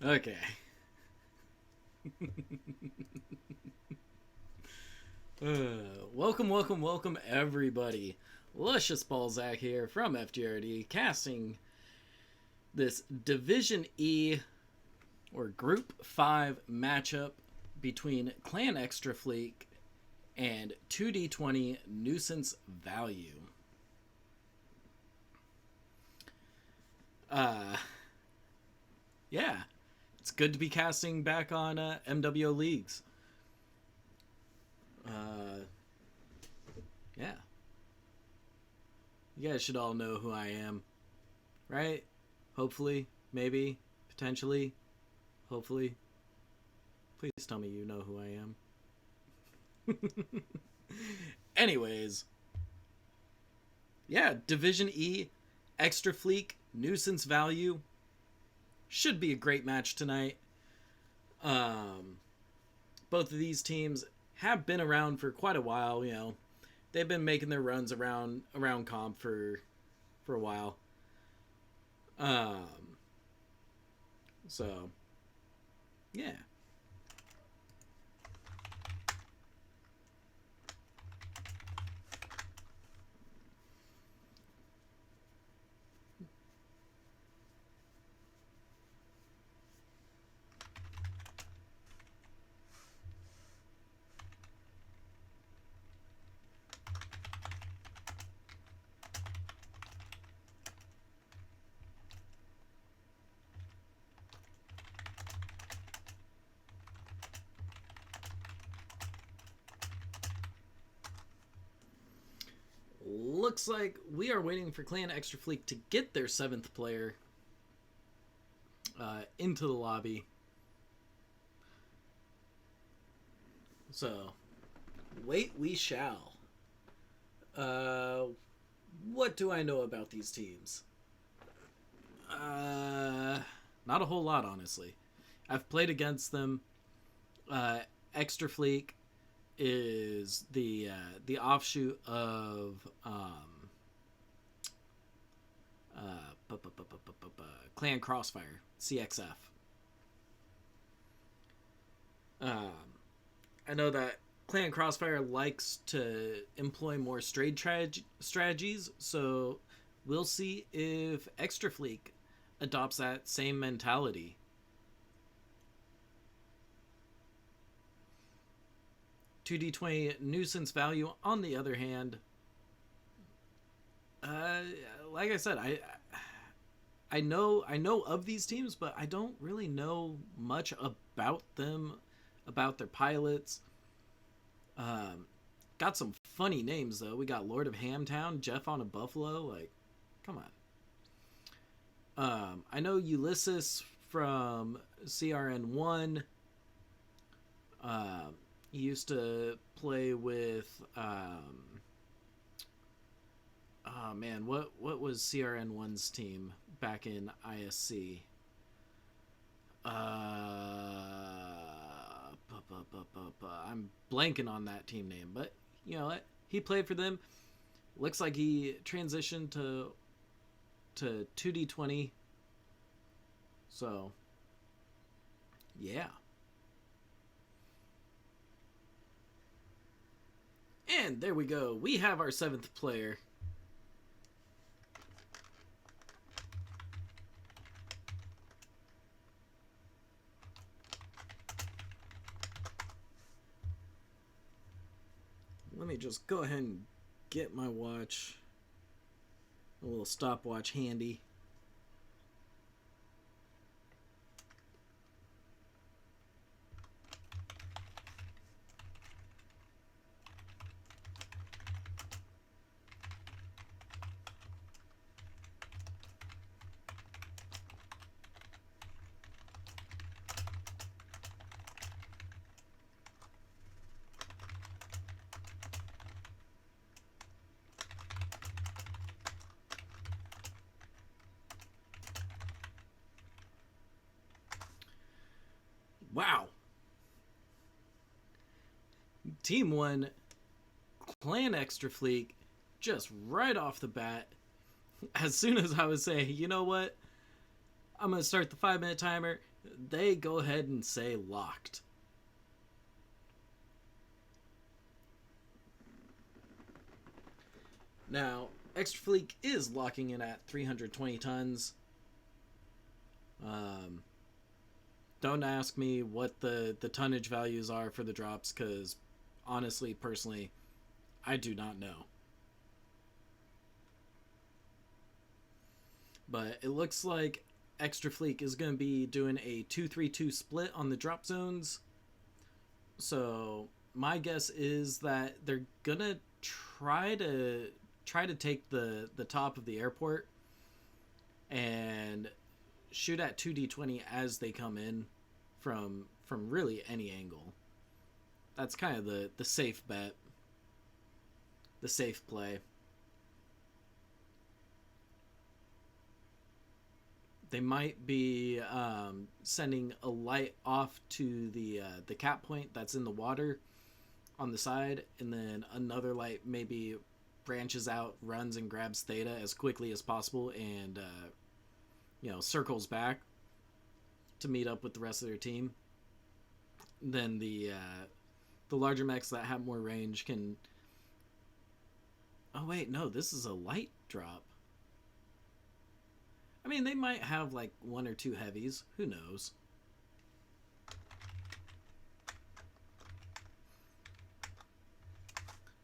Okay. Welcome, everybody. Luscious Balzac here from FGRD, casting this Division E or Group 5 matchup between Clan Xtra Fleek and 2D20 Nuisance Value. Yeah, it's good to be casting back on MWO Leagues. Yeah. You guys should all know who I am, right? Hopefully, maybe, potentially, hopefully. Please tell me you know who I am. Anyways, yeah, Division E, Xtra Fleek, Nuisance Value. Should be a great match tonight. Both of these teams have been around for quite a while, They've been making their runs around comp for a while. So yeah. Looks like we are waiting for Clan Xtra Fleek to get their 7th player into the lobby. So, wait we shall. What do I know about these teams? Not a whole lot, honestly. I've played against them. Xtra Fleek is the offshoot of Clan Crossfire, CXF. I know that Clan Crossfire likes to employ more straight strategies, so we'll see if Xtra Fleek adopts that same mentality. $2D20 Nuisance Value, on the other hand, like I said, I know of these teams, but I don't really know much about them, about their pilots. Got some funny names though. We got Lord of Hamtown, Jeff on a Buffalo. Like, come on. I know Ulysses from CRN1. He used to play with oh man, what was CRN1's team back in ISC? I'm blanking on that team name, but you know what? He played for them. Looks like he transitioned to 2D20. So, yeah. And there we go. We have our 7th player. Let me just go ahead and get my watch. A little stopwatch handy. Wow. Team 1, Clan Xtra Fleek, just right off the bat, as soon as I was saying, you know what? I'm going to start the 5-minute timer. they go ahead and say locked. Now, Xtra Fleek is locking in at 320 tons. Don't ask me what the tonnage values are for the drops, because honestly, personally, I do not know. But it looks like Xtra Fleek is going to be doing a 2-3-2 split on the drop zones. So my guess is that they're going to try to take the top of the airport and shoot at 2d20 as they come in from really any angle. That's kind of the safe bet, the safe play. They might be sending a light off to the cap point that's in the water on the side, and then another light maybe branches out, runs and grabs Theta as quickly as possible, and circles back to meet up with the rest of their team. Then the larger mechs that have more range can. Oh wait, no, this is a light drop. I mean, they might have like one or two heavies. Who knows?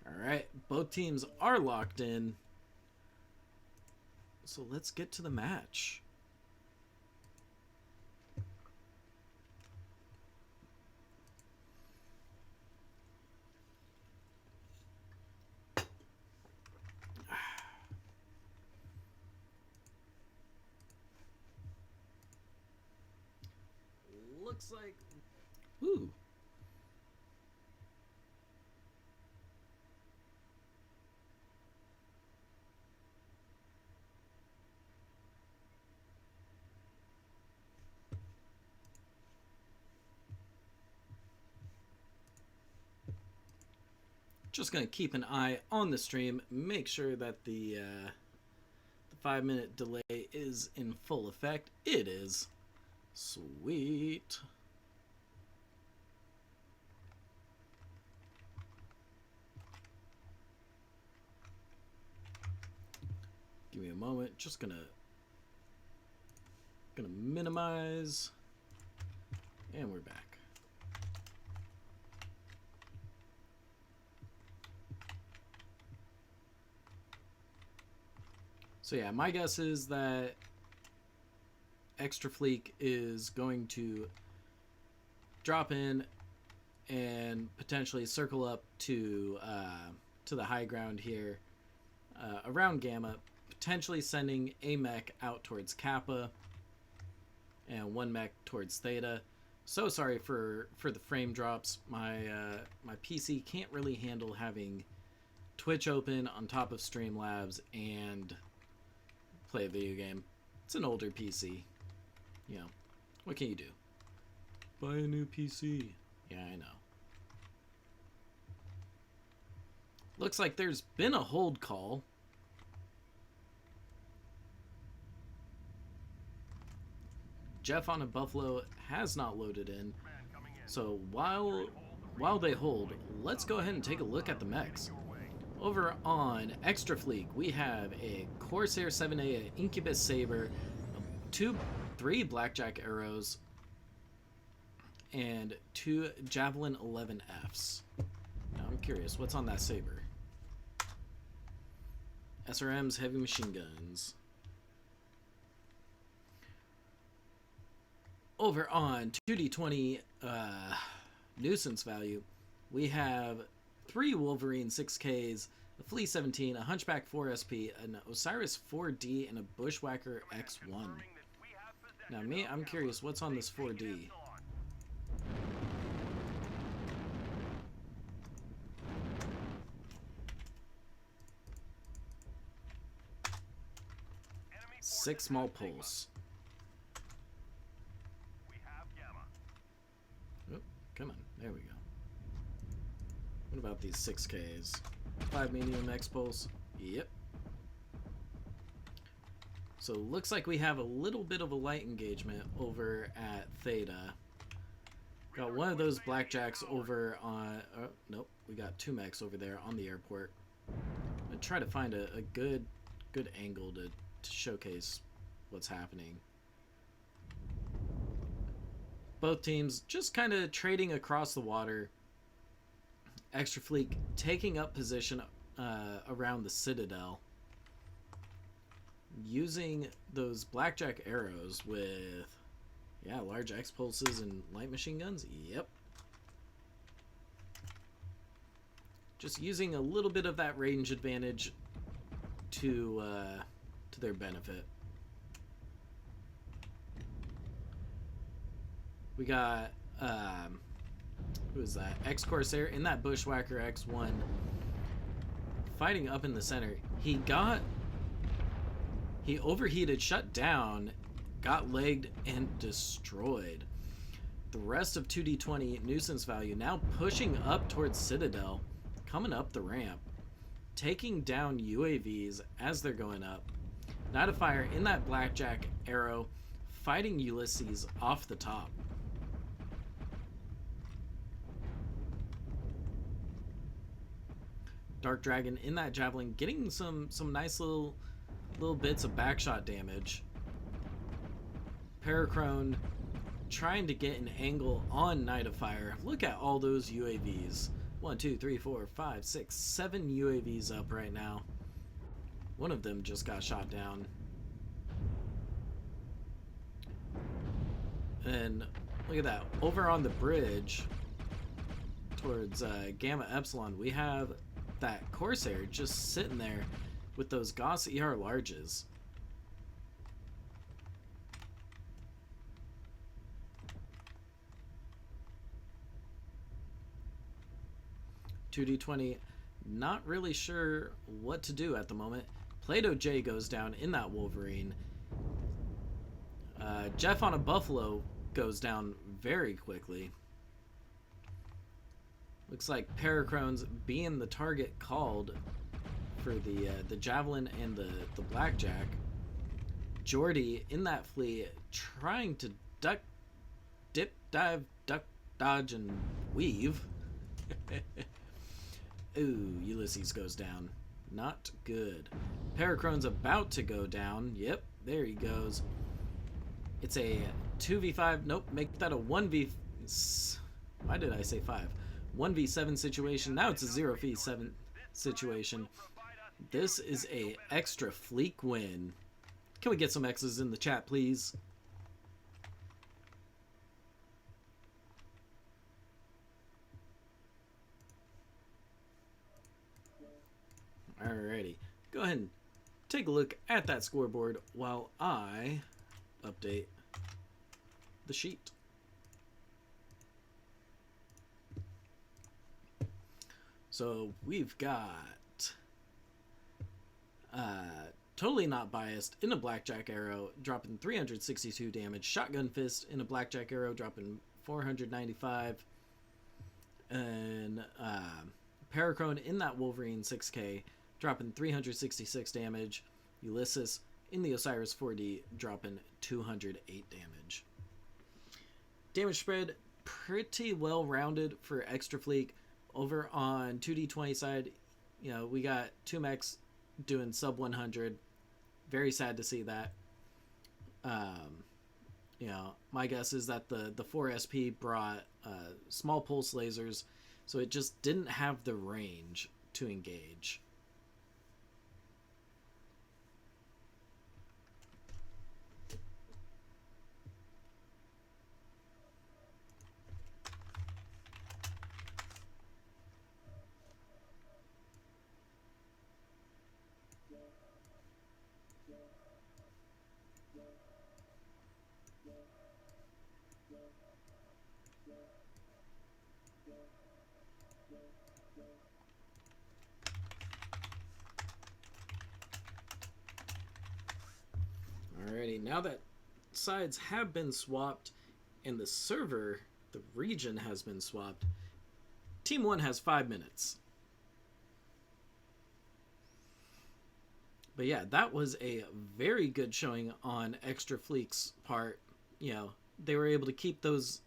Alright, both teams are locked in. So let's get to the match. Looks like... Ooh. Just going to keep an eye on the stream, make sure that the 5-minute delay is in full effect. It is. Sweet. Give me a moment. Just gonna minimize, and we're back. So yeah, my guess is that Xtra Fleek is going to drop in and potentially circle up to the high ground here around Gamma, potentially sending a mech out towards Kappa and one mech towards Theta. So sorry for the frame drops. My PC can't really handle having Twitch open on top of Streamlabs and play a video game. It's an older PC. You know, what can you do? Buy a new PC. Yeah, I know. Looks like there's been a hold call. Jeff on a Buffalo has not loaded in. So while they hold, let's go ahead and take a look at the mechs. Over on Xtra Fleek, we have a Corsair 7A, an Incubus Saber, 3 Blackjack Arrows, and 2 Javelin 11Fs. Now I'm curious, what's on that Saber? SRM's heavy machine guns. Over on 2D20 Nuisance value, we have 3 Wolverine 6Ks, a Flea 17, a Hunchback 4SP, an Osiris 4D, and a Bushwhacker X1. Now I'm curious, what's on this 4D? Six small pulse. Oh, come on, there we go. What about these 6Ks? 5 medium X pulse. Yep. So looks like we have a little bit of a light engagement over at Theta. Got one of those blackjacks over on... nope, we got two mechs over there on the airport. I'm going to try to find a good angle to showcase what's happening. Both teams just kind of trading across the water. Xtra Fleek taking up position around the Citadel. Using those blackjack arrows with, yeah, large X pulses and light machine guns. Yep. Just using a little bit of that range advantage to their benefit. We got who is that? X Corsair in that Bushwhacker X1 fighting up in the center. He overheated, shut down, got legged, and destroyed. The rest of 2d20 nuisance value now pushing up towards Citadel, coming up the ramp, taking down UAVs as they're going up. Night of Fire in that blackjack arrow, fighting Ulysses off the top. Dark Dragon in that Javelin, getting some nice little bits of backshot damage. Paracrone trying to get an angle on Night of Fire. Look at all those UAVs. 1, 2, 3, 4, 5, 6, 7 UAVs up right now. One of them just got shot down. And look at that. Over on the bridge towards Gamma Epsilon, we have that Corsair just sitting there with those Gauss ER larges. (2d20) not really sure what to do at the moment. Plato J goes down in that Wolverine. Jeff on a Buffalo goes down very quickly. Looks like Paracrone's being the target called for the Javelin and the Blackjack. Jordy in that fleet trying to duck, dip, dive, duck, dodge, and weave. Ooh, Ulysses goes down. Not good. Paracrone's about to go down. Yep, there he goes. It's a 2v5. Nope, make that a 1v... Why did I say 5? 1v7 situation. Now it's a 0v7 situation. This is a Xtra Fleek win. Can we get some X's in the chat, please? Alrighty. Go ahead and take a look at that scoreboard while I update the sheet. So we've got Totally Not Biased in a Blackjack Arrow dropping 362 damage. Shotgun Fist in a Blackjack Arrow dropping 495. And Paracrone in that Wolverine 6K dropping 366 damage. Ulysses in the Osiris 4D dropping 208 damage. Damage spread pretty well rounded for Xtra Fleek. Over on 2d20 side, you know, we got two mechs doing sub 100. Very sad to see that. You know, my guess is that the 4SP brought small pulse lasers, so it just didn't have the range to engage. Alrighty, now that sides have been swapped and the server, the region has been swapped, Team 1 has 5 minutes. But yeah, that was a very good showing on Xtra Fleek's part. You know, they were able to keep those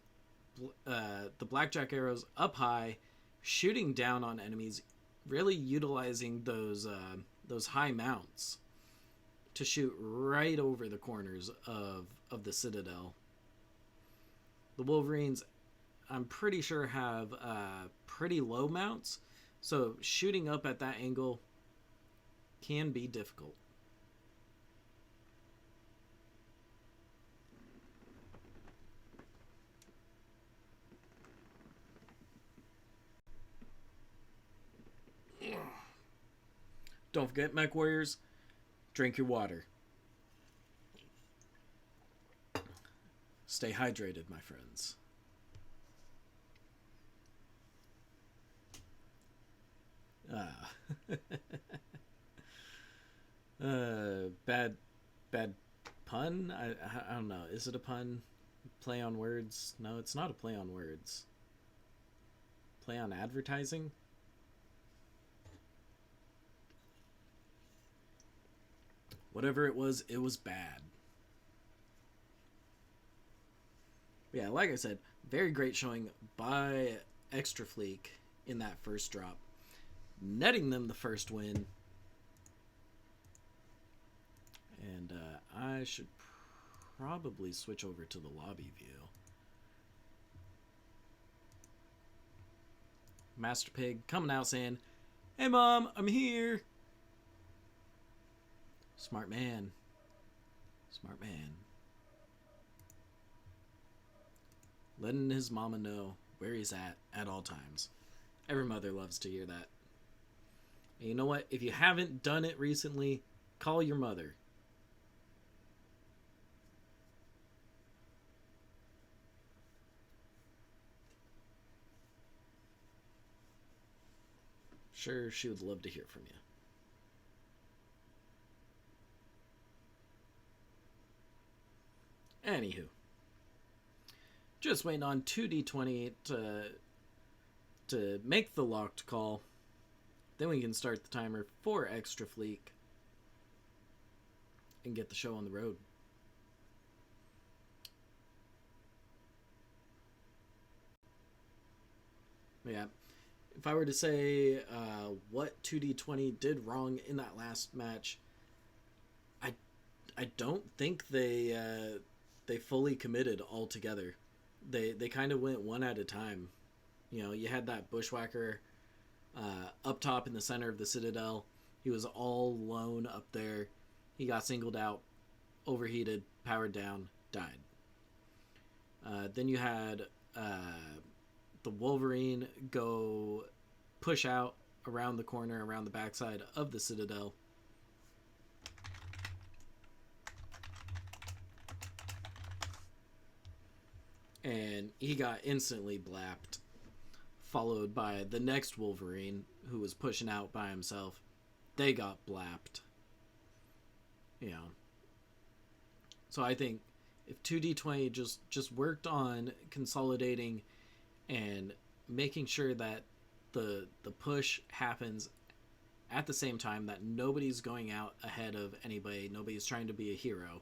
the blackjack arrows up high, shooting down on enemies, really utilizing those high mounts to shoot right over the corners of the citadel. The Wolverines, I'm pretty sure, have pretty low mounts, so shooting up at that angle can be difficult. Don't forget, Mech Warriors, drink your water. Stay hydrated, my friends. Bad pun? I don't know. Is it a pun? Play on words? No, it's not a play on words. Play on advertising? Whatever it was bad. Yeah, like I said, very great showing by Xtra Fleek in that first drop, netting them the first win. And I should probably switch over to the lobby view. Master Pig coming out saying, "Hey Mom, I'm here." Smart man. Smart man. Letting his mama know where he's at all times. Every mother loves to hear that. And you know what? If you haven't done it recently, call your mother. Sure, she would love to hear from you. Anywho. Just waiting on 2D20 to make the locked call. Then we can start the timer for Xtra Fleek and get the show on the road. Yeah. If I were to say what 2D20 did wrong in that last match, I don't think they fully committed altogether. They kind of went one at a time. You know, you had that bushwhacker up top in the center of the citadel. He was all alone up there. He got singled out, overheated, powered down, died. Then you had the Wolverine go push out around the corner, around the backside of the citadel. And he got instantly blapped, followed by the next Wolverine, who was pushing out by himself. They got blapped. You know. So I think if 2D20 just worked on consolidating and making sure that the push happens at the same time, that nobody's going out ahead of anybody, nobody's trying to be a hero,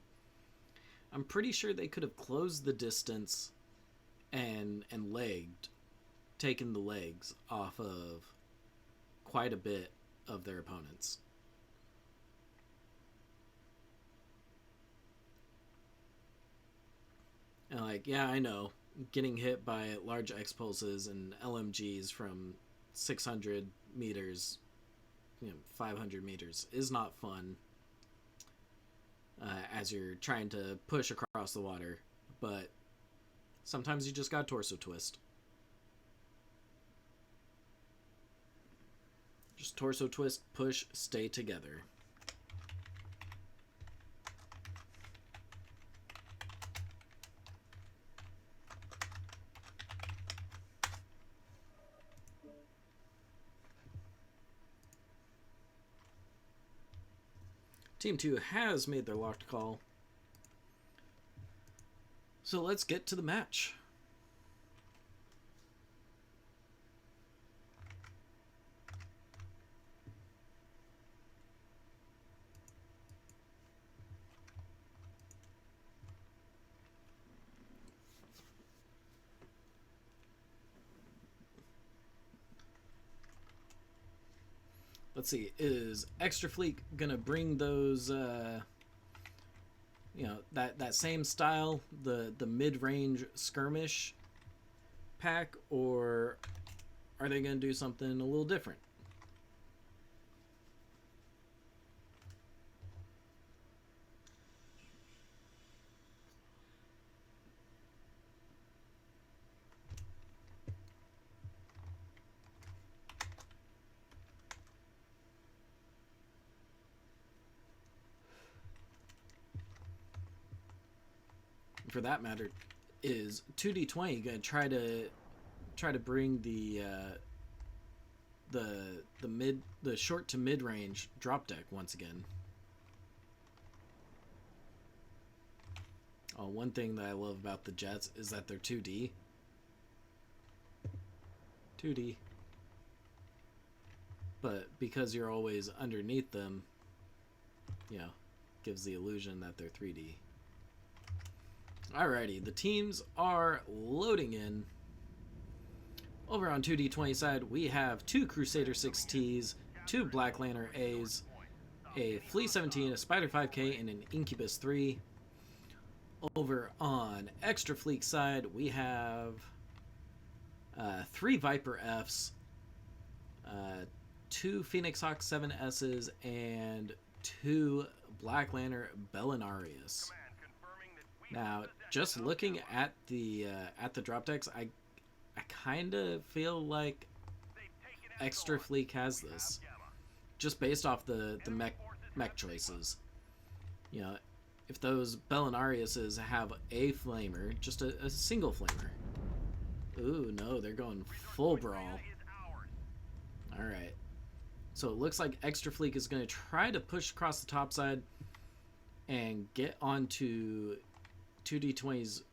I'm pretty sure they could have closed the distance and legged, taken the legs off of quite a bit of their opponents. And like, yeah, I know, getting hit by large X-pulses and LMGs from 600 meters, 500 meters is not fun as you're trying to push across the water, but sometimes you just got torso twist. Just torso twist, push, stay together. Team 2 has made their locked call. So let's get to the match. Let's see, is Extra Fleek gonna bring those, that same style, the mid-range skirmish pack, or are they gonna do something a little different? For that matter, is 2D20 gonna try to bring the short to mid range drop deck once again? Oh, one thing that I love about the Jets is that they're 2D. 2D. But because you're always underneath them, gives the illusion that they're 3D. Alrighty, the teams are loading in. Over on 2D20 side, we have 2 Crusader 6Ts, 2 Black Lantern A's, a Flea 17, a Spider 5K, and an Incubus 3. Over on Extra Fleek side, we have 3 Viper Fs, 2 Phoenix Hawk 7Ss, and 2 Black Lantern Bellinarius. Now, just looking at the drop decks, I kind of feel like Extra Fleek has this, just based off the mech choices. If those Bellinariuses have a flamer, just a single flamer. Ooh, no, they're going full brawl. All right. So it looks like Extra Fleek is going to try to push across the top side and get onto 2D20's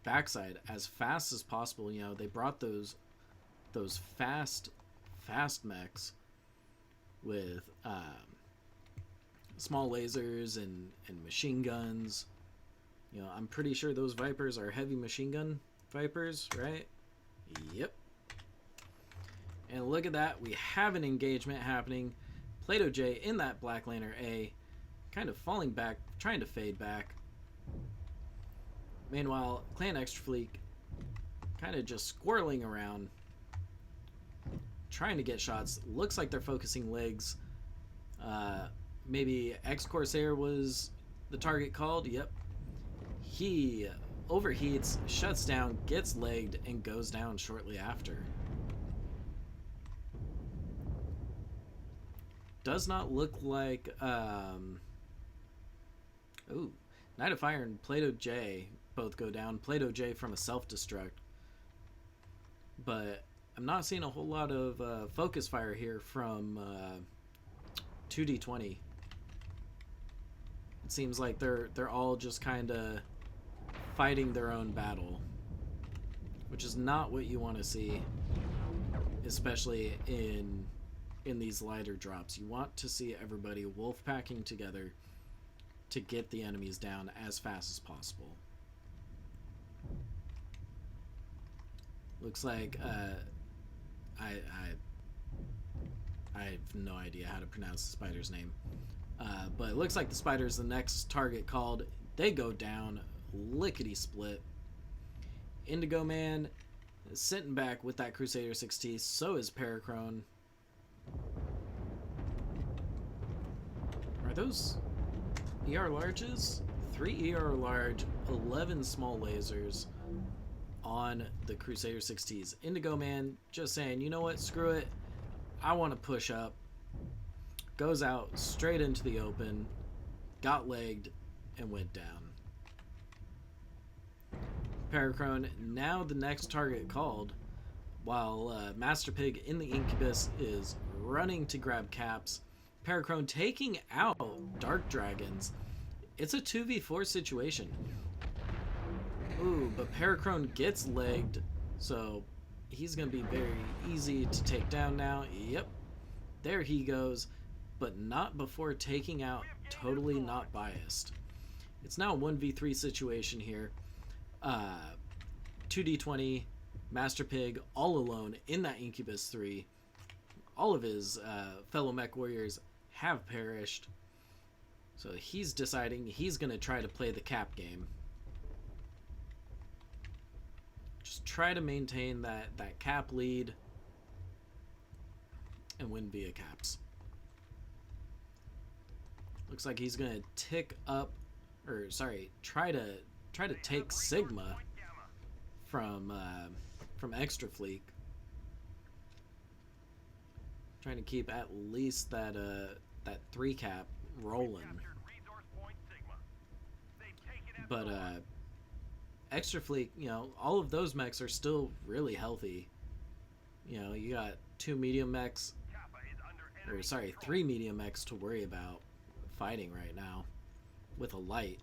backside as fast as possible. They brought those fast mechs with small lasers and machine guns. I'm pretty sure those Vipers are heavy machine gun Vipers, right? Yep. And look at that, we have an engagement happening. Plato J in that Black Lantern A, kind of falling back, trying to fade back. Meanwhile, Clan Extra Fleek kind of just squirreling around, trying to get shots. Looks like they're focusing legs. Maybe X Corsair was the target called. Yep. He overheats, shuts down, gets legged, and goes down shortly after. Does not look like... Ooh. Knight of Fire and Plato J both go down. Plato J from a self-destruct. But I'm not seeing a whole lot of focus fire here from 2D20. It seems like they're all just kind of fighting their own battle, which is not what you want to see, especially in these lighter drops. You want to see everybody wolf packing together to get the enemies down as fast as possible. Looks like I have no idea how to pronounce the spider's name, but it looks like the spider's the next target called. They go down lickety split. Indigo Man is sitting back with that Crusader 6T. So is Paracrone. Are those ER larges? 3 ER large, 11 small lasers on the Crusader 6Ts. Indigo Man just saying, you know what, screw it. I want to push up. Goes out straight into the open, got legged, and went down. Paracrone, now the next target called, while Master Pig in the Incubus is running to grab caps. Paracrone taking out Dark Dragons. It's a 2v4 situation. Ooh, but Paracrone gets legged, so he's going to be very easy to take down now. Yep, there he goes, but not before taking out Totally Not Biased. It's now a 1v3 situation here. 2d20, Master Pig all alone in that Incubus 3. all of his fellow mech warriors have perished. So he's deciding he's going to try to play the cap game. Just try to maintain that cap lead and win via caps. Looks like he's going to tick up, or sorry, try to take Sigma from Xtra Fleek. Trying to keep at least that 3 cap rolling. But Xtra Fleek, you know, all of those mechs are still really healthy. You know, you got 2 medium mechs, or sorry, 3 medium mechs to worry about fighting right now with a light.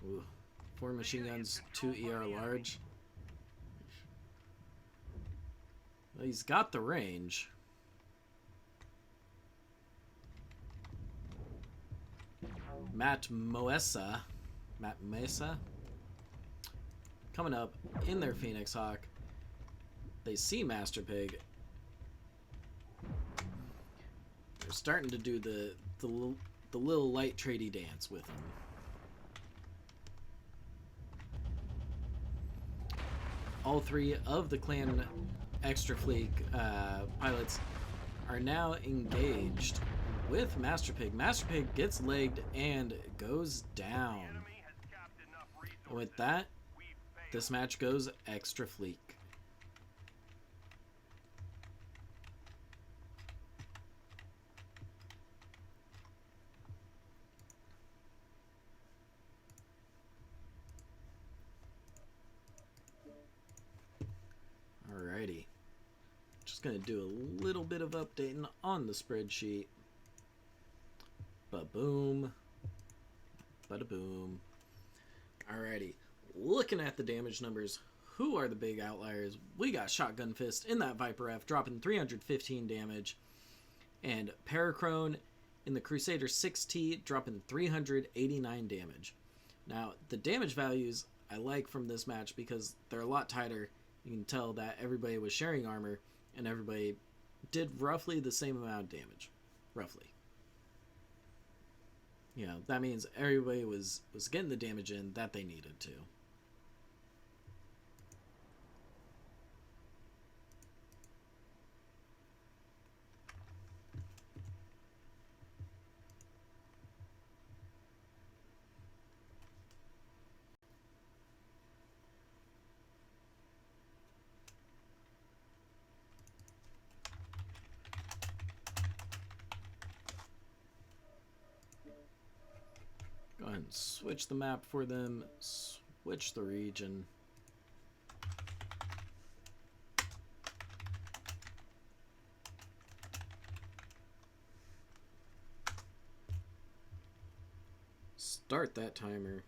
Ooh, 4 machine guns, 2 ER large. Well, he's got the range. Matt Mesa coming up in their Phoenix Hawk. They see Master Pig. They're starting to do the little light tradey dance with him. All 3 of the clan Xtra Fleek pilots are now engaged with Master Pig. Master Pig gets legged and goes down. And with that, this match goes Xtra Fleek. Alrighty. Just gonna do a little bit of updating on the spreadsheet. Ba-boom. Bada-boom. Alrighty. Looking at the damage numbers, who are the big outliers? We got Shotgun Fist in that Viper F dropping 315 damage. And Parachrone in the Crusader 6T dropping 389 damage. Now, the damage values I like from this match because they're a lot tighter. You can tell that everybody was sharing armor and everybody did roughly the same amount of damage. Roughly. You know, that means everybody was getting the damage in that they needed to. Go ahead and switch the map for them, switch the region. Start that timer.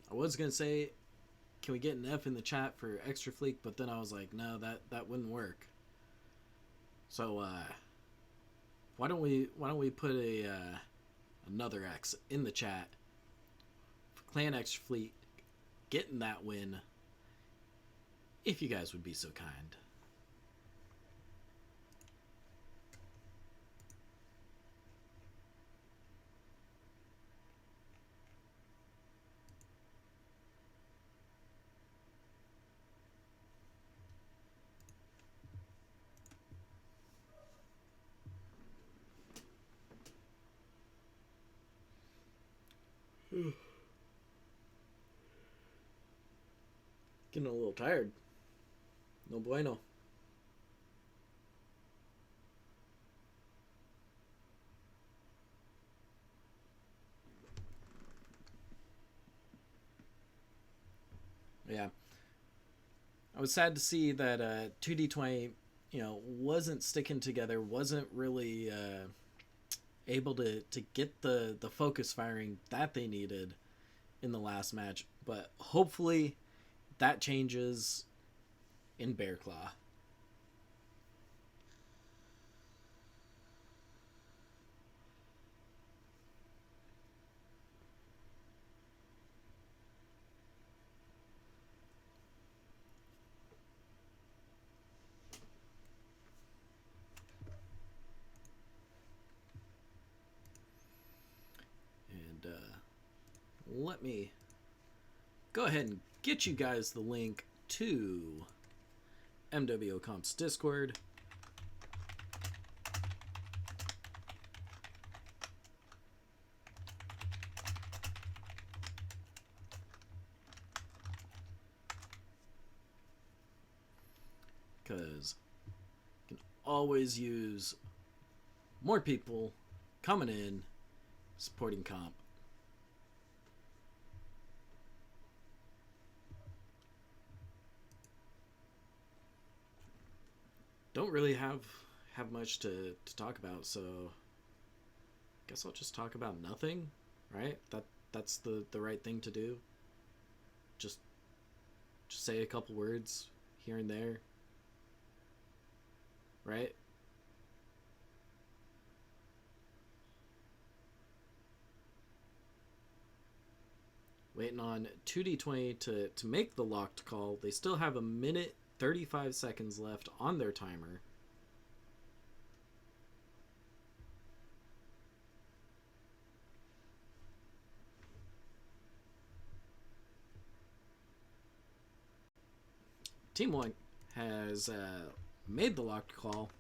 I was gonna say, can we get an F in the chat for Xtra Fleek, but then I was like, no, that wouldn't work. So why don't we put another X in the chat for Clan Xtra Fleek getting that win, if you guys would be so kind. Getting a little tired. No bueno. Yeah. I was sad to see that 2D20, wasn't sticking together, wasn't really able to get the focus firing that they needed in the last match. But hopefully that changes in Bear Claw. And let me go ahead and get you guys the link to MWO Comp's Discord. Because you can always use more people coming in, supporting comp. Don't really have much to talk about, so guess I'll just talk about nothing, right? That's the right thing to do. Just say a couple words here and there, right? Waiting on 2D20 to make the locked call. They still have 1:35 seconds left on their timer. Team 1 has made the locked call.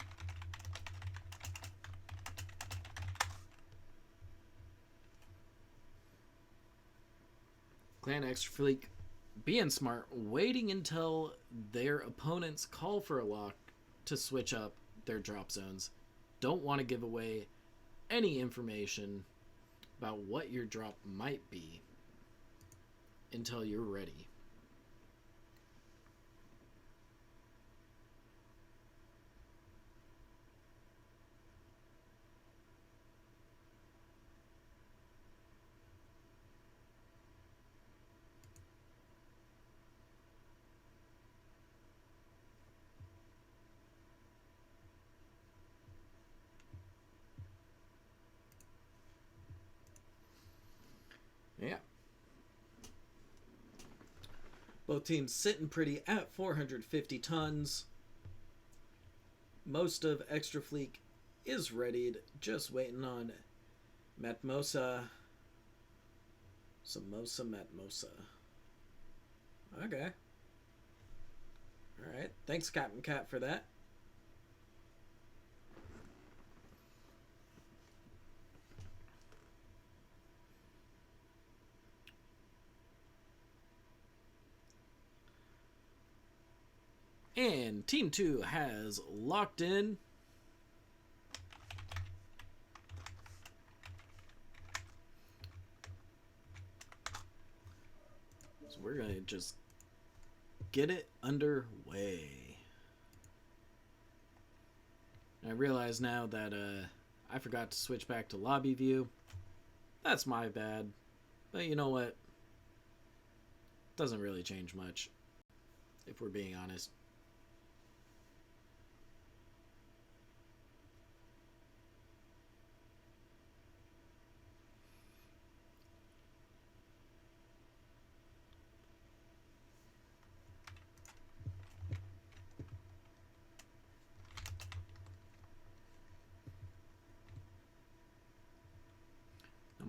Clan Xtra Fleek being smart, waiting until their opponents call for a lock to switch up their drop zones. Don't want to give away any information about what your drop might be until you're ready. Yeah. Both teams sitting pretty at 450 tons. Most of Xtra Fleek is readied, just waiting on Matmosa. Samosa Matmosa. Okay. Alright. Thanks, Captain Cat, for that. And Team 2 has locked in. So we're going to just get it underway. And I realize now that I forgot to switch back to lobby view. That's my bad. But you know what? Doesn't really change much, if we're being honest.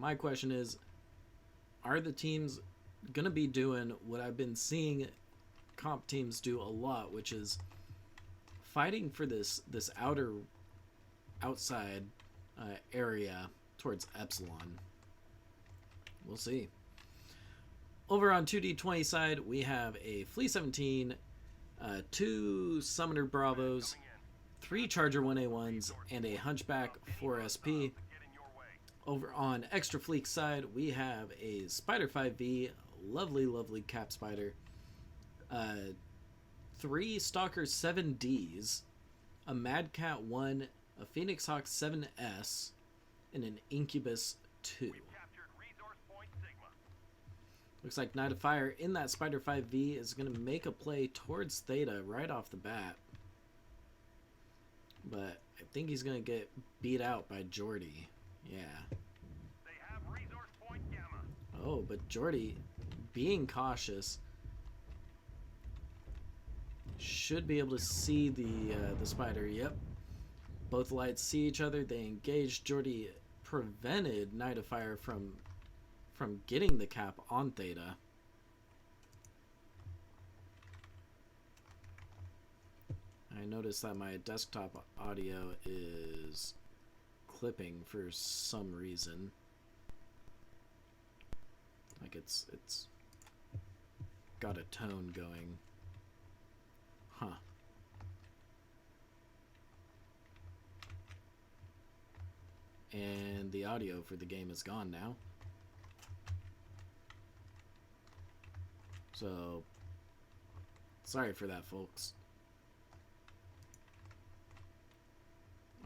My question is, are the teams going to be doing what I've been seeing comp teams do a lot, which is fighting for this outside area towards Epsilon? We'll see. Over on 2D20 side, we have a Flea 17, 2 Summoner Bravos, 3 Charger 1A1s, and a Hunchback 4SP. Over on Xtra Fleek side, we have a Spider 5V, lovely, lovely Cap Spider, Uh, 3 Stalkers 7Ds, a Mad Cat 1, a Phoenix Hawk 7S, and an Incubus 2. Looks like Knight of Fire in that Spider 5V is going to make a play towards Theta right off the bat. But I think he's going to get beat out by Jordy. Yeah. They have resource point Gamma. Oh, but Jordy, being cautious, should be able to see the Spider. Yep. Both lights see each other. They engage. Jordy prevented Knight of Fire from getting the cap on Theta. I noticed that my desktop audio is clipping for some reason. Like it's got a tone going. Huh. And the audio for the game is gone now. So, sorry for that, folks.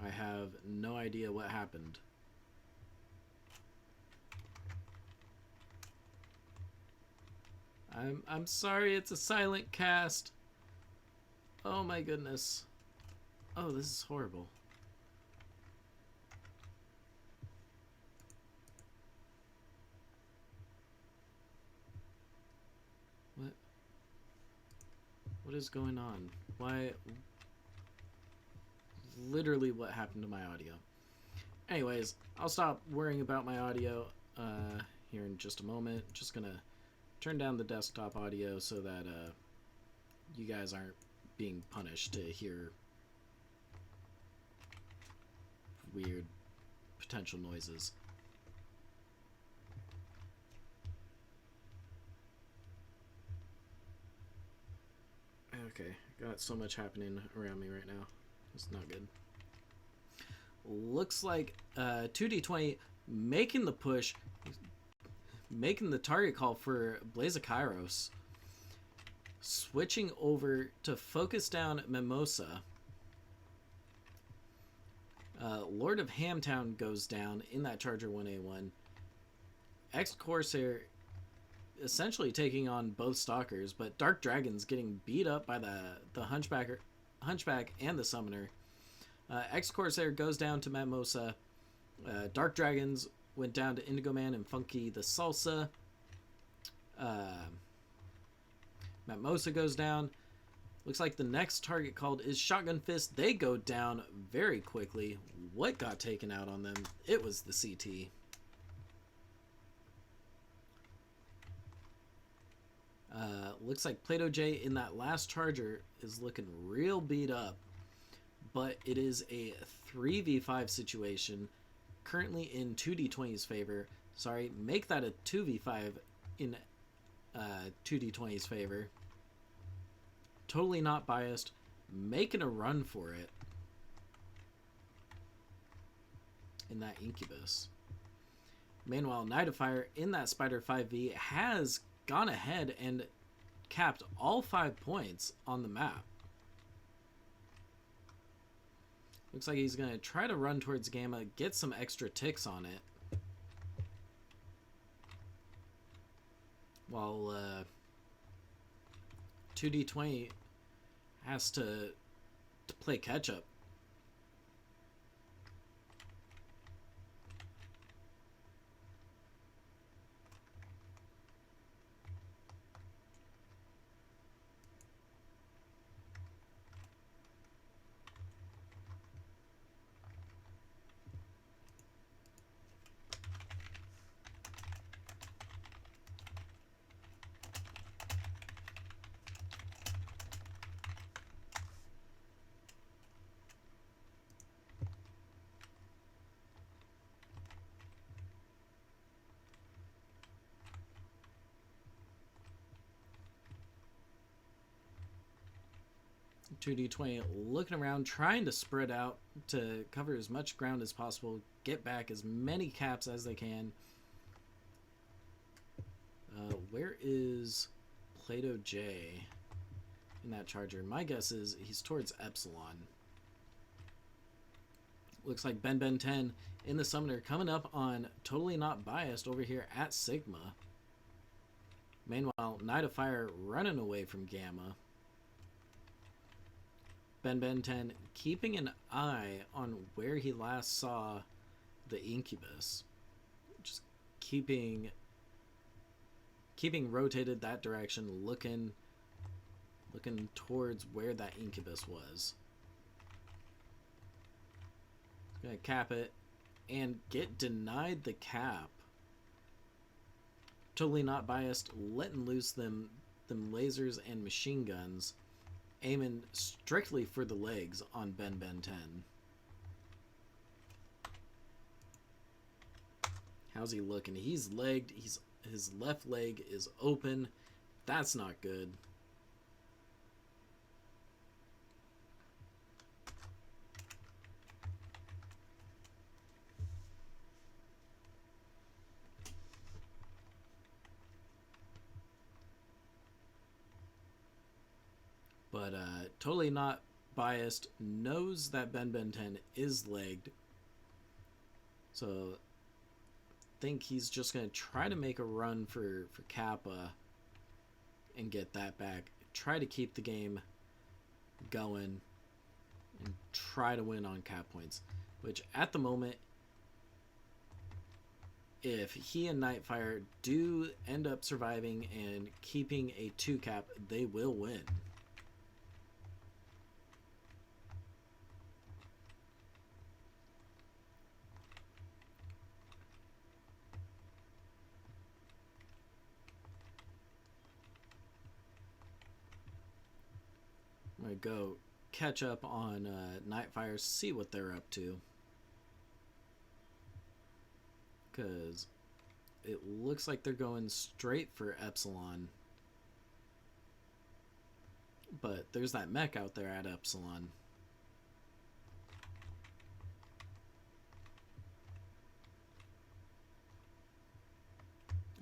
I have no idea what happened. I'm sorry, it's a silent cast. Oh my goodness. Oh, this is horrible. What is going on? Why? Literally what happened to my audio. Anyways, I'll stop worrying about my audio here in just a moment. Just gonna turn down the desktop audio so that you guys aren't being punished to hear weird potential noises. Okay, got so much happening around me right now. It's not good. Looks like 2D20 making the push, making the target call for Blaze of Kairos. Switching over to focus down Mimosa. Lord of Hamtown goes down in that Charger 1A1. X-Corsair essentially taking on both Stalkers, but Dark Dragon's getting beat up by the Hunchback and the Summoner. X-Corsair goes down to Mimosa. Dark Dragons went down to Indigo Man and Funky the Salsa. Mimosa goes down. Looks like the next target called is Shotgun Fist. They go down very quickly. What got taken out on them? It was the CT. Looks like Plato J in that last Charger is looking real beat up, but it is a 3v5 situation, currently in 2D20's favor. Sorry, make that a 2v5 in 2D20's favor. Totally not biased, making a run for it in that Incubus. Meanwhile, Knight of Fire in that Spider 5v has gone ahead and capped all 5 points on the map. Looks like he's going to try to run towards Gamma, get some extra ticks on it. While 2D20 has to play catch up. Two D20 looking around, trying to spread out to cover as much ground as possible, get back as many caps as they can. Where is Plato J? in that charger. My guess is he's towards Epsilon. Looks like Ben 10 in the summoner coming up on Totally Not Biased over here at Sigma. Meanwhile, Knight of Fire running away from Gamma. Ben 10 keeping an eye on where he last saw the Incubus. Just keeping rotated that direction, looking towards where that Incubus was. Gonna cap it and get denied the cap. Totally Not Biased, letting loose them lasers and machine guns, aiming strictly for the legs on Ben 10. How's he looking? He's legged. His left leg is open. That's not good. But Totally Not Biased knows that Ben 10 is legged. So think he's just going to try to make a run for Kappa and get that back. Try to keep the game going and try to win on cap points. Which at the moment, if he and Nightfire do end up surviving and keeping a 2 cap, they will win. I'm going to go catch up on Nightfire, see what they're up to. Because it looks like they're going straight for Epsilon. But there's that mech out there at Epsilon.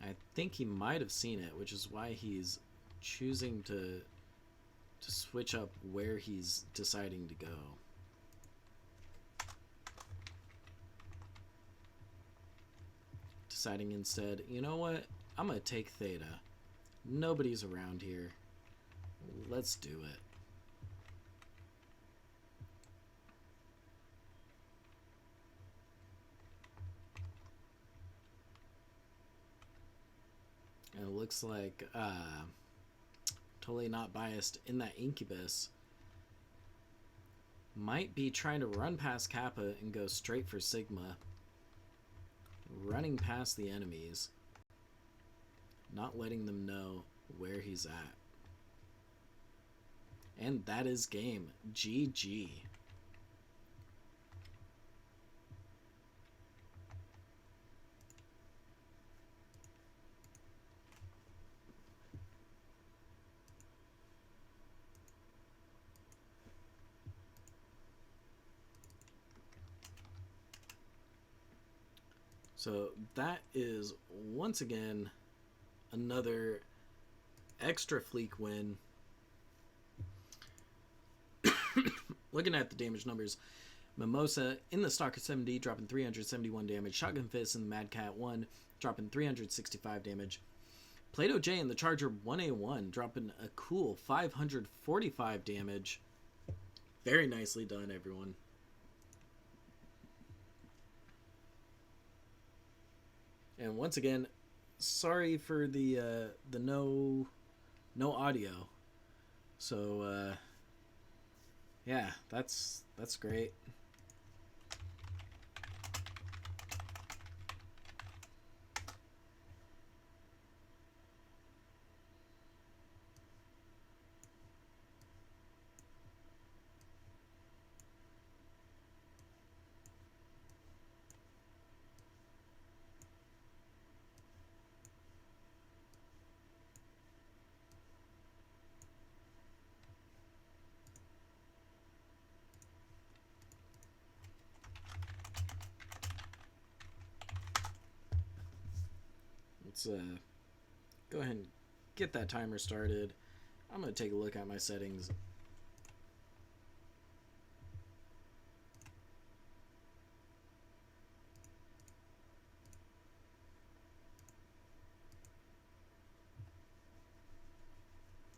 I think he might have seen it, which is why he's choosing to switch up where he's deciding to go. Deciding instead, you know what? I'm going to take Theta. Nobody's around here. Let's do it. And it looks like Totally Not Biased in that Incubus might be trying to run past Kappa and go straight for Sigma. Running past the enemies. Not letting them know where he's at. And that is game. GG. So that is once again another extra Fleek win. Looking at the damage numbers, Mimosa in the Stalker 7D dropping 371 damage. Shotgun Fist in the Mad Cat 1 dropping 365 damage. Plato J in the Charger 1A1 dropping a cool 545 damage. Very nicely done, everyone. And once again, sorry for the no audio. So yeah, that's great. Let's go ahead and get that timer started. I'm going to take a look at my settings.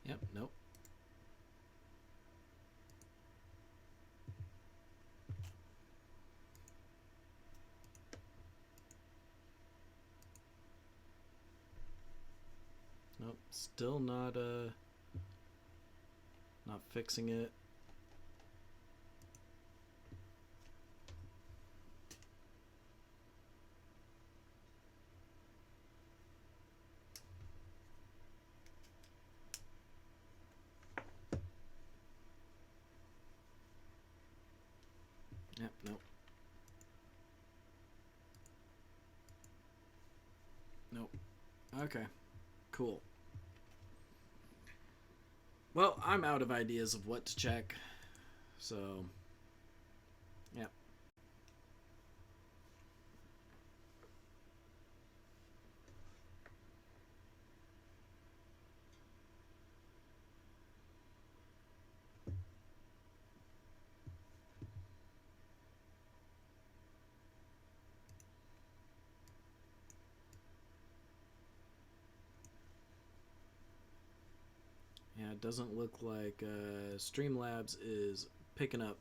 Yep, nope. Nope, still not fixing it. Yep, nope. Nope. Okay. Cool. Well, I'm out of ideas of what to check. So, yeah. Yeah, it doesn't look like Streamlabs is picking up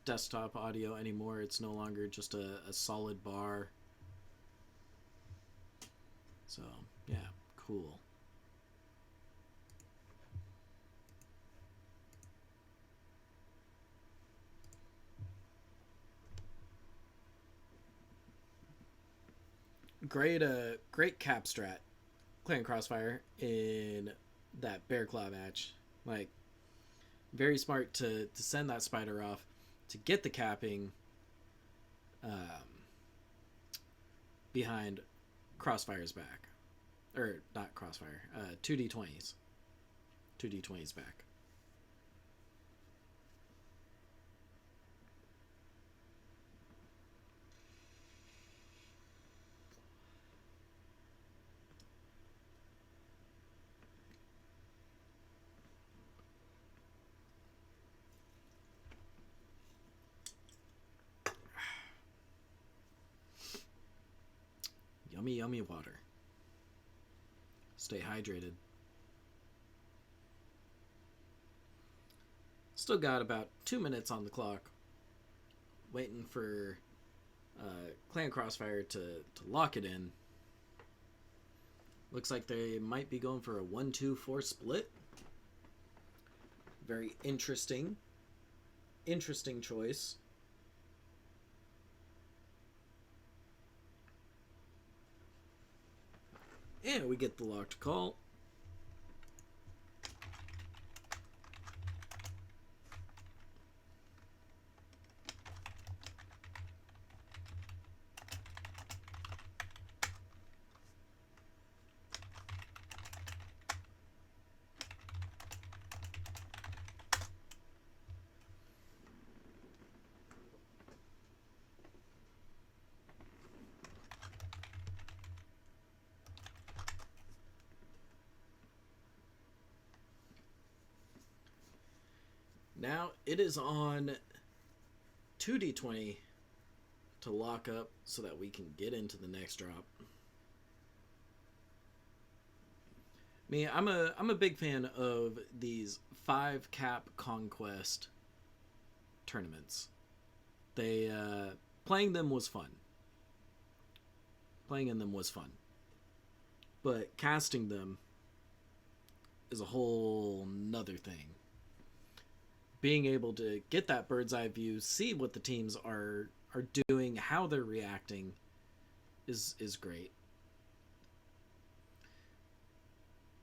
desktop audio anymore. It's no longer just a solid bar. So, yeah, cool. Great cap strat, Clan Crossfire in that Bear Claw match. Like, very smart to send that spider off to get the capping behind Crossfire's back. Or, not Crossfire, 2D20s. 2D20's back. Yummy, yummy water. Stay hydrated. Still got about 2 minutes on the clock. Waiting for Clan Crossfire to lock it in. Looks like they might be going for a 1-2-4 split. Very interesting. Interesting choice. And we get the locked call. Now it is on 2D20 to lock up so that we can get into the next drop. Me, I'm a big fan of these 5 cap conquest tournaments. They playing them was fun. Playing in them was fun. But casting them is a whole nother thing. Being able to get that bird's eye view, see what the teams are doing, how they're reacting is great.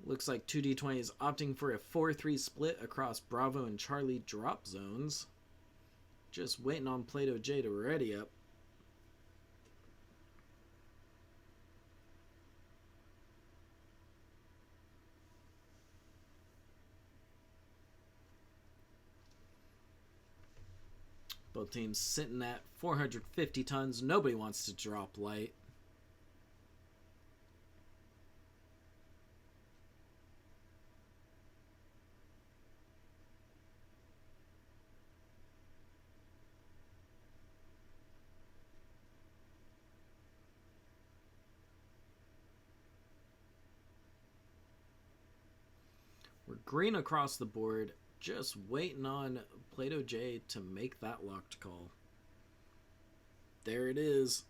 Looks like 2D20 is opting for a 4-3 split across Bravo and Charlie drop zones. Just waiting on Plato J to ready up. Both teams sitting at 450 tons. Nobody wants to drop light. Green across the board. Just waiting on Plato J to make that locked call. There it is.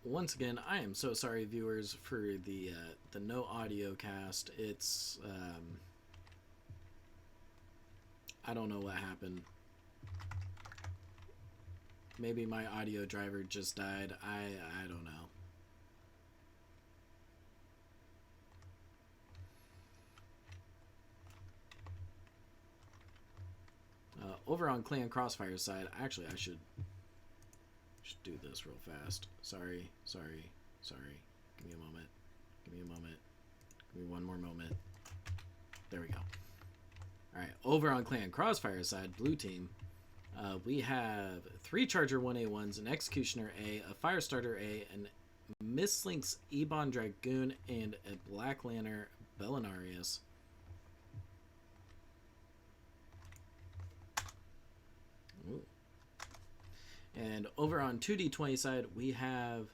Once again, I am so sorry, viewers, for the no audio cast. It's I don't know what happened. Maybe my audio driver just died. I don't know. Over on Clan Crossfire's side, actually, I should do this real fast. Sorry. Give me a moment. Give me one more moment. There we go. Alright, over on Clan Crossfire's side, blue team, we have 3 Charger 1A1s, an Executioner A, a Firestarter A, an Mistlinks Ebon Dragoon, and a Black Lantern Bellinarius. Ooh. And over on 2D20 side, we have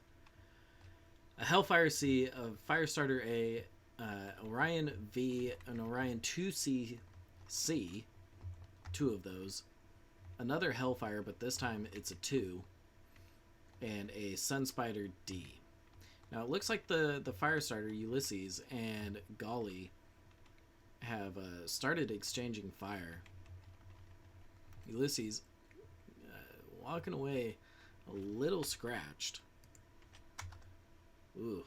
a Hellfire C, a Firestarter A, Orion V, an Orion 2C C, 2 of those, another Hellfire, but this time it's a 2, and a Sunspider D. Now it looks like the Firestarter, Ulysses, and Golly have started exchanging fire. Ulysses walking away a little scratched. Ooh,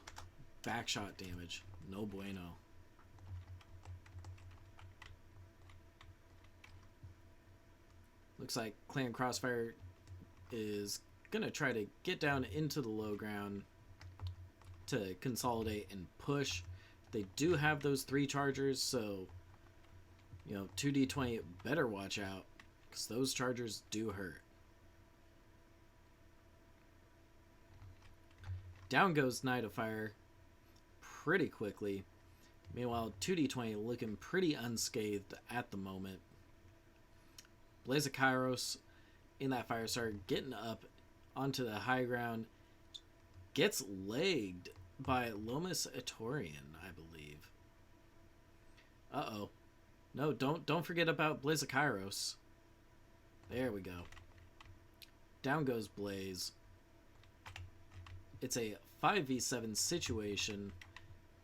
backshot damage. No bueno. Looks like Clan Crossfire is gonna try to get down into the low ground to consolidate and push. They do have those 3 chargers, so 2D20 better watch out, because those chargers do hurt. Down goes Knight of Fire pretty quickly. Meanwhile, 2D20 looking pretty unscathed at the moment. Blaze of Kairos in that Firestar, getting up onto the high ground, gets legged by Lomas Atorian, I believe. Uh-oh. No, don't forget about Blaze of Kairos. There we go. Down goes Blaze. It's a 5v7 situation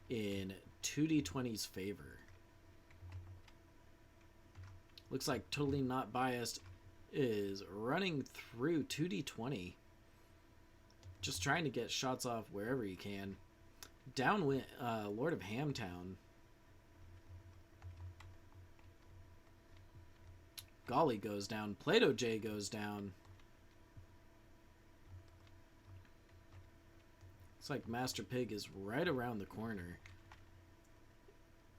in 2D20's favor. Looks like Totally Not Biased is running through 2D20. Just trying to get shots off wherever he can. Down went Lord of Hamtown. Golly goes down. Plato J goes down. Looks like Master Pig is right around the corner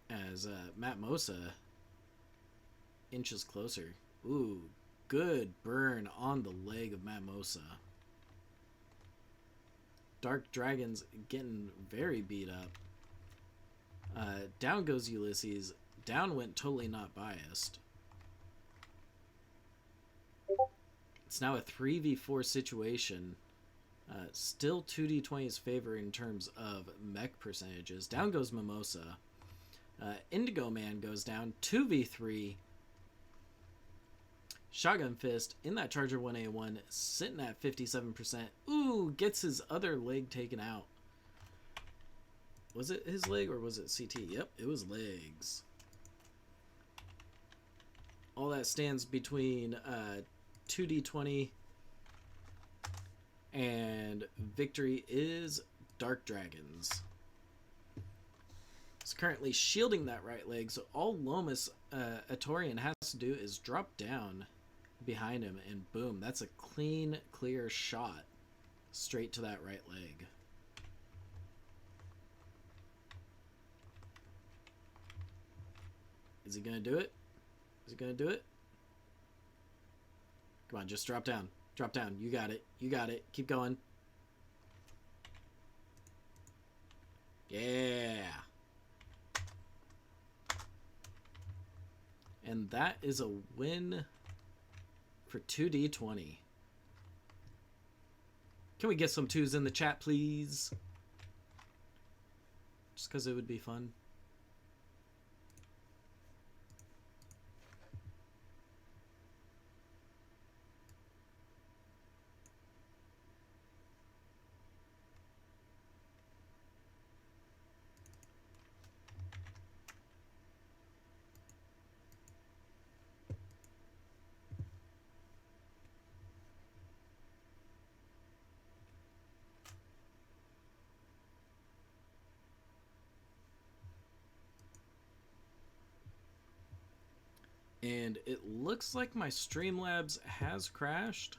as Matt Mosa inches closer. Ooh, good burn on the leg of Matt Mosa. Dark Dragon's getting very beat up. Down goes Ulysses. Down went Totally Not Biased. It's now a 3v4 situation. Still 2D20's favor in terms of mech percentages. Down goes Mimosa. Indigo Man goes down. 2v3. Shotgun Fist in that Charger 1A1 sitting at 57%. Ooh, gets his other leg taken out. Was it his leg or was it CT? Yep, it was legs. All that stands between 2D20 and victory is Dark Dragons. It's currently shielding that right leg, so all Lomas Atorian has to do is drop down, behind him, and boom, that's a clean, clear shot straight to that right leg. Is he gonna do it? Is he gonna do it? Come on, just drop down. Drop down. You got it. You got it. Keep going. Yeah. And that is a win for 2D20. Can we get some twos in the chat, please? Just because it would be fun. And it looks like my Streamlabs has crashed.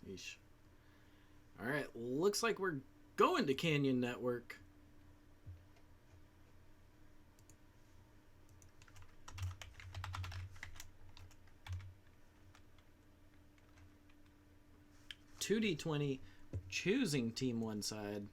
Yeesh. Alright, looks like we're going to Canyon Network. $2D20, choosing team one side.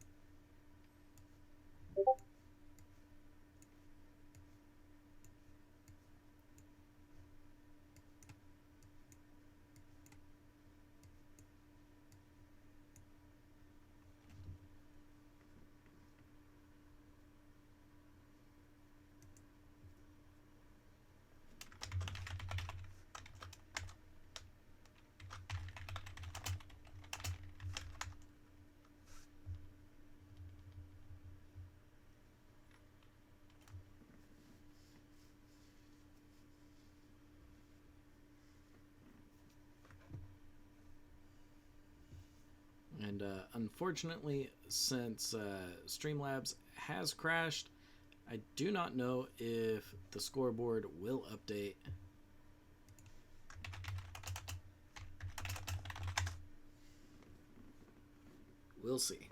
And unfortunately, since Streamlabs has crashed, I do not know if the scoreboard will update. We'll see.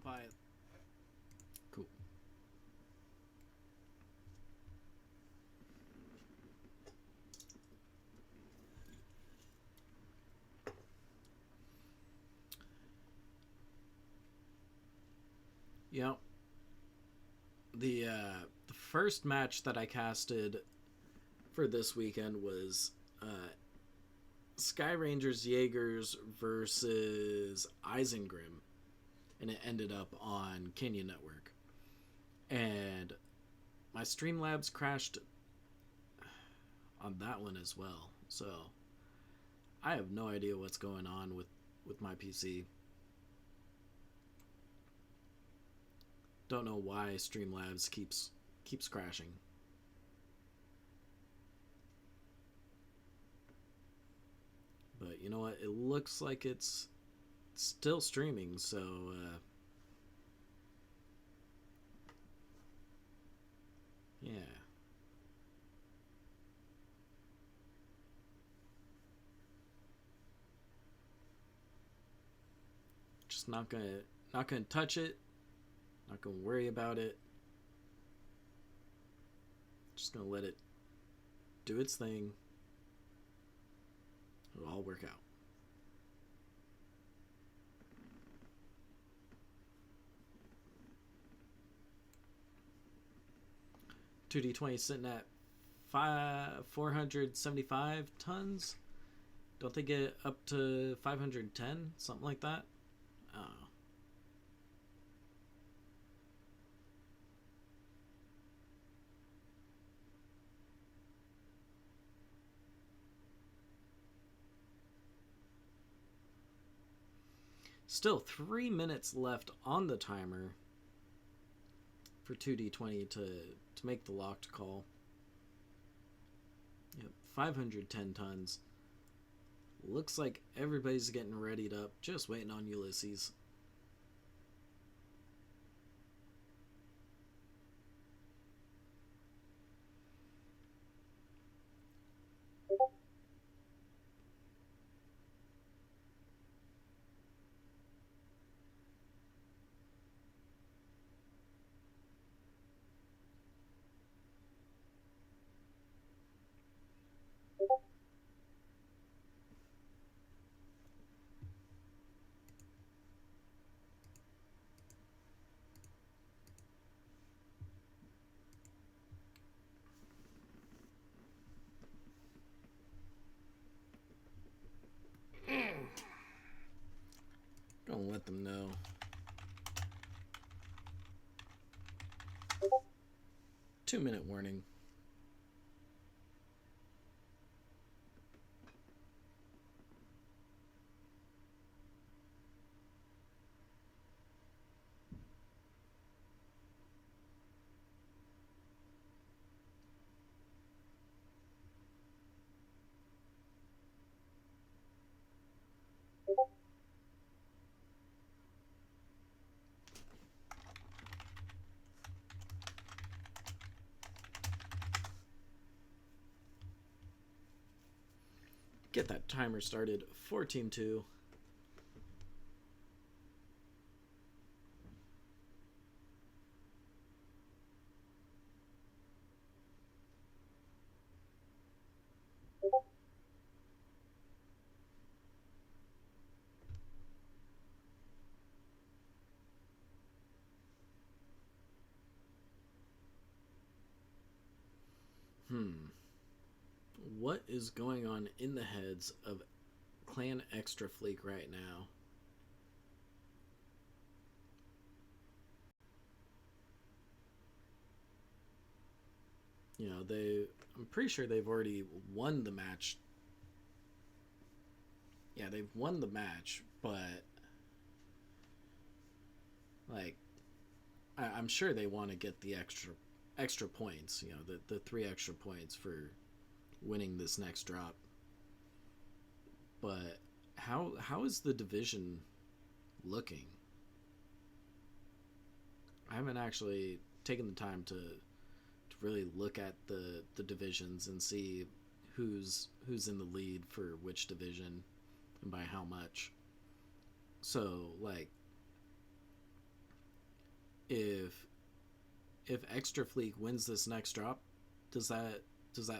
Bye. Cool. Yep. The first match that I casted for this weekend was Sky Rangers Jaegers versus Isengrim, and it ended up on Canyon Network. And my Streamlabs crashed on that one as well, so I have no idea what's going on with my PC. Don't know why Streamlabs keeps crashing. But you know what? It looks like it's still streaming, so yeah. Just not gonna touch it. Not gonna worry about it. Just gonna let it do its thing. It'll all work out. $2D20 sitting at 475 tons. Don't they get up to 510? Something like that? Oh. Still 3 minutes left on the timer for 2D20 to make the locked call. Yep, 510 tons. Looks like everybody's getting readied up, just waiting on Ulysses. Gonna let them know. Two-minute warning. Get that timer started for Team 2. What is going on in the heads of Clan Xtra Fleek right now? You know, I'm pretty sure they've already won the match. Yeah, they've won the match, but like I'm sure they want to get the extra points, you know, the 3 extra points for winning this next drop. But how is the division looking? I haven't actually taken the time to really look at the divisions and see who's in the lead for which division and by how much. So like if Xtra Fleek wins this next drop, does that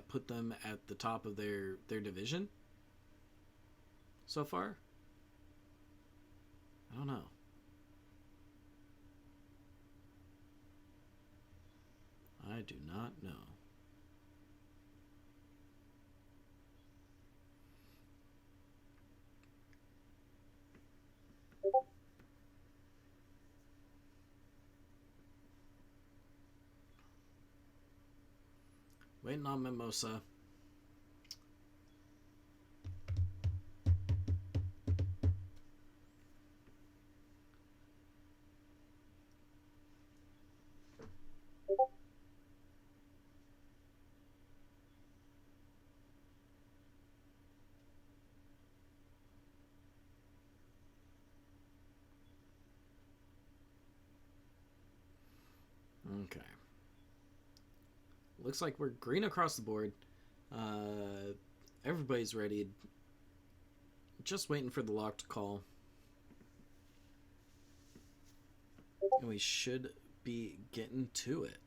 put them at the top of their division so far? I don't know. I do not know. Waiting on Mimosa. Okay. Looks like we're green across the board. Everybody's ready. Just waiting for the locked call. And we should be getting to it.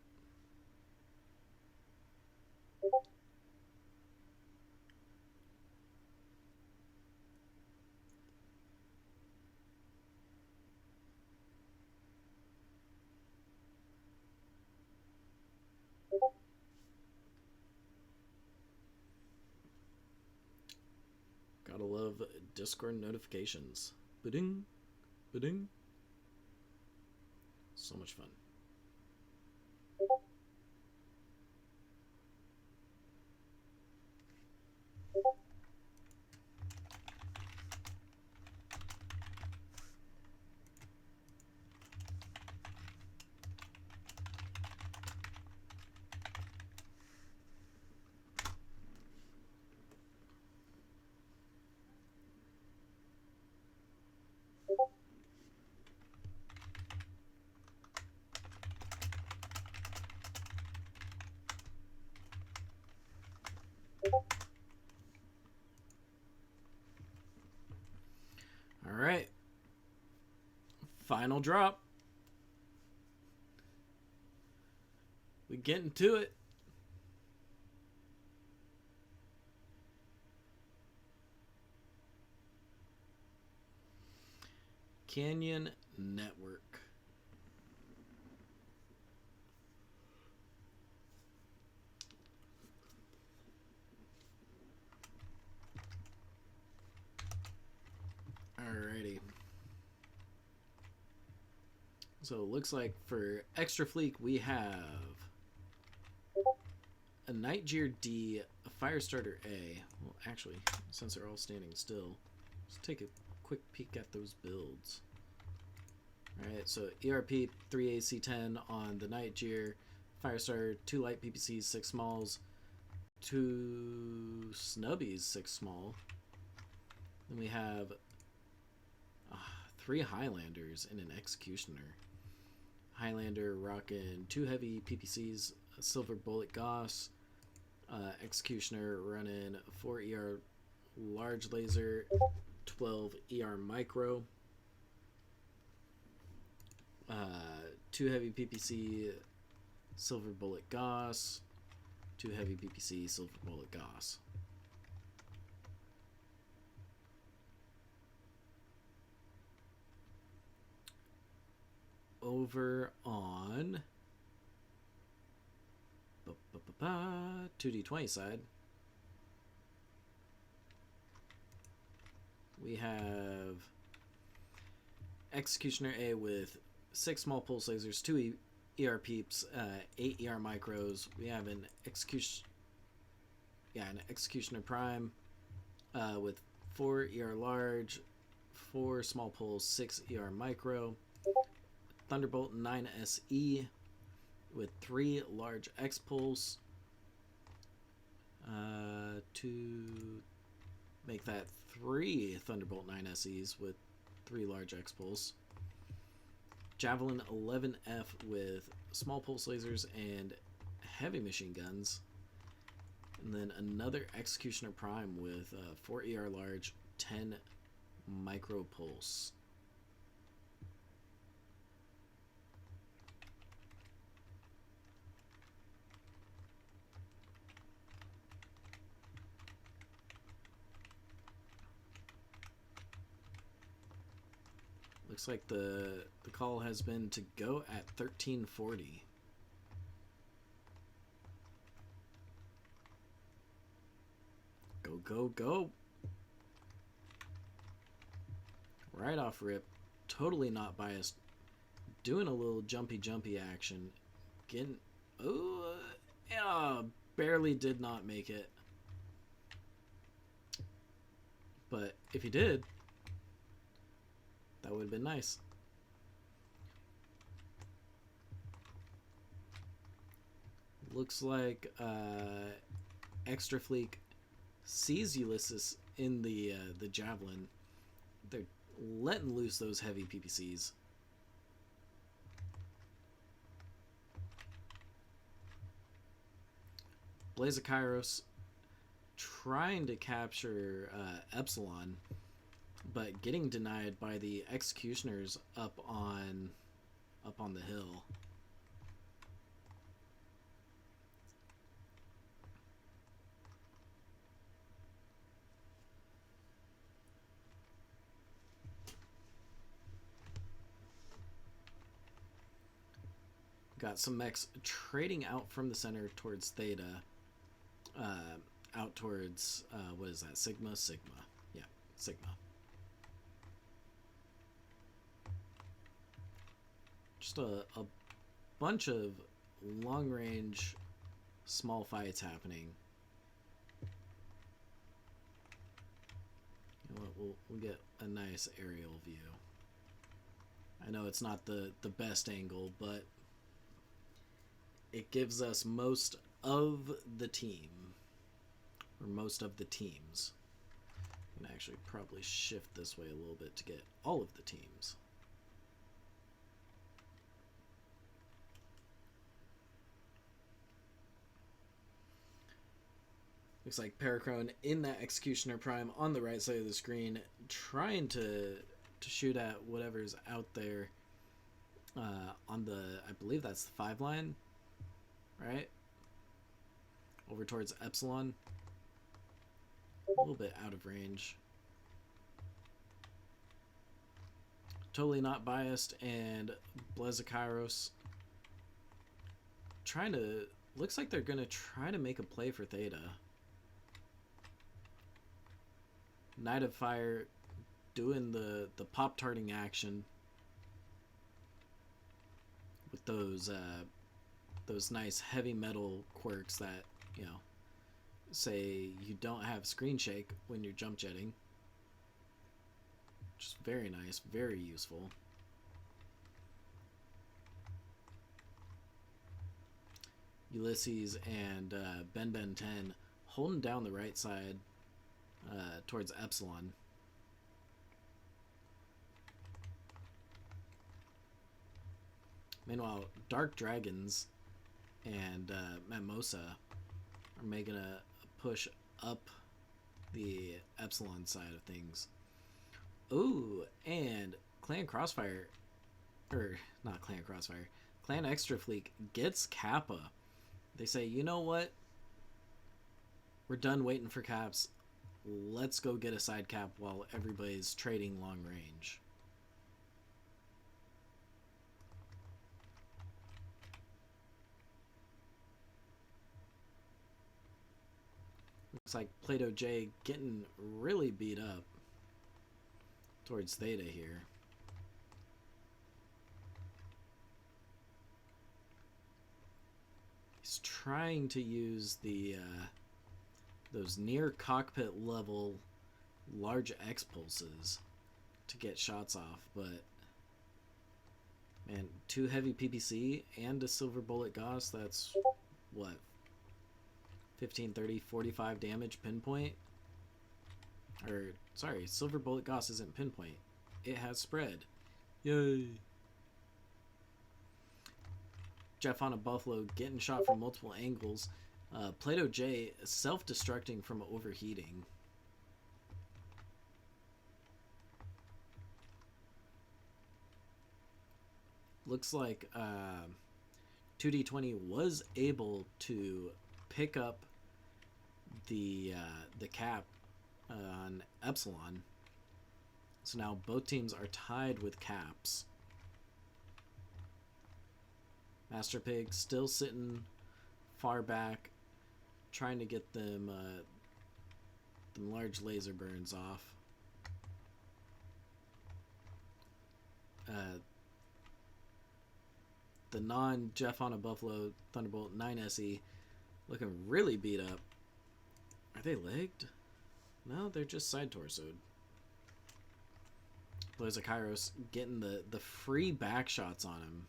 of Discord notifications. Ba-ding, ba-ding. So much fun. All right. Final drop. We getting to it. Canyon Network. Alrighty. So it looks like for Extra Fleek we have a Nightgear D, a Firestarter A. Well, actually, since they're all standing still, let's take a quick peek at those builds. Alright, so ERP 3AC10 on the Nightgear, Firestarter, 2 light PPCs, 6 smalls, 2 snubbies, 6 small. Then we have 3 Highlanders and an Executioner. Highlander rocking 2 heavy PPCs, a Silver Bullet Gauss, Executioner running 4 ER large laser, 12 ER micro, 2 heavy PPC Silver Bullet Gauss, 2 heavy PPC Silver Bullet Gauss. Over on 2D20 side, we have Executioner A with 6 small pulse lasers, 2 ER peeps, 8 ER micros. We have an Executioner Prime with 4 ER large, 4 small pulse, 6 ER micro. Thunderbolt 9 SE with 3 large X pulse to make that 3 Thunderbolt 9 SEs with 3 large X pulse. Javelin 11F with small pulse lasers and heavy machine guns. And then another Executioner Prime with 4 ER large, 10 micro pulse. Looks like the call has been to go at 1340. Go, go, go. Right off rip. Totally not biased. Doing a little jumpy action. Getting... Oh, yeah, barely did not make it. But if he did, that would have been nice. Looks like Extra Fleek sees Ulysses in the Javelin. They're letting loose those heavy PPCs. Blaze of Kairos trying to capture Epsilon, but getting denied by the Executioners up on the hill. Got some mechs trading out from the center towards Theta, out towards what is that? Sigma. Yeah, Sigma. Just a bunch of long-range small fights happening. You know what, we'll get a nice aerial view. I know it's not the best angle, but it gives us most of the team, or most of the teams. I'm gonna actually probably shift this way a little bit to get all of the teams. Looks like Paracrone in that Executioner Prime on the right side of the screen, trying to shoot at whatever's out there on the, I believe that's the 5 line, right? Over towards Epsilon. A little bit out of range. Totally not biased, and Blezakairos trying to, looks like they're gonna try to make a play for Theta. Knight of Fire doing the pop-tarting action with those nice heavy metal quirks that, you know, say you don't have screen shake when you're jump jetting. Just very nice, very useful. Ulysses and Ben 10 holding down the right side towards Epsilon. Meanwhile, Dark Dragons and Mimosa are making a push up the Epsilon side of things. Ooh, and Clan Crossfire, or not Clan Crossfire, Clan Xtra Fleek gets Kappa. They say, you know what? We're done waiting for caps. Let's go get a side cap while everybody's trading long range. Looks like Plato J getting really beat up towards Theta here. He's trying to use the those near cockpit level large X pulses to get shots off, but man, 2 heavy PPC and a silver bullet Gauss, that's what, 15, 30, 45 damage pinpoint? Or, sorry, silver bullet Gauss isn't pinpoint. It has spread. Yay! Jeff on a Buffalo getting shot from multiple angles. Plato J self-destructing from overheating. Looks like 2D20 was able to pick up the cap on Epsilon. So now both teams are tied with caps. Master Pig still sitting far back, trying to get them large laser burns off. The non-Jeff on a Buffalo Thunderbolt 9SE looking really beat up. Are they legged? No, they're just side torsoed. Blezakairos getting the free back shots on him.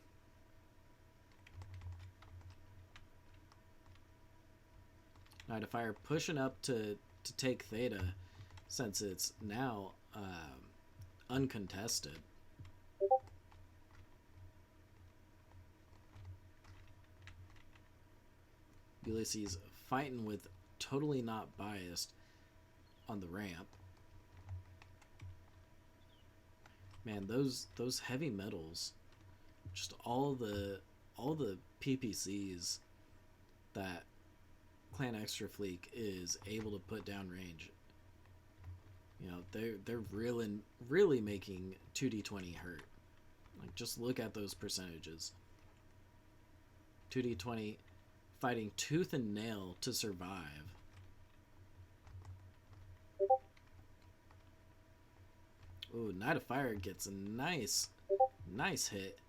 Knight of Fire pushing up to take Theta, since it's now uncontested. Ulysses fighting with totally not biased on the ramp. Man, those heavy metals, just all the PPCs that Clan Xtra Fleek is able to put down range. You know, they're really making 2D20 hurt. Like, just look at those percentages. 2D20 fighting tooth and nail to survive. Ooh, Knight of Fire gets a nice hit.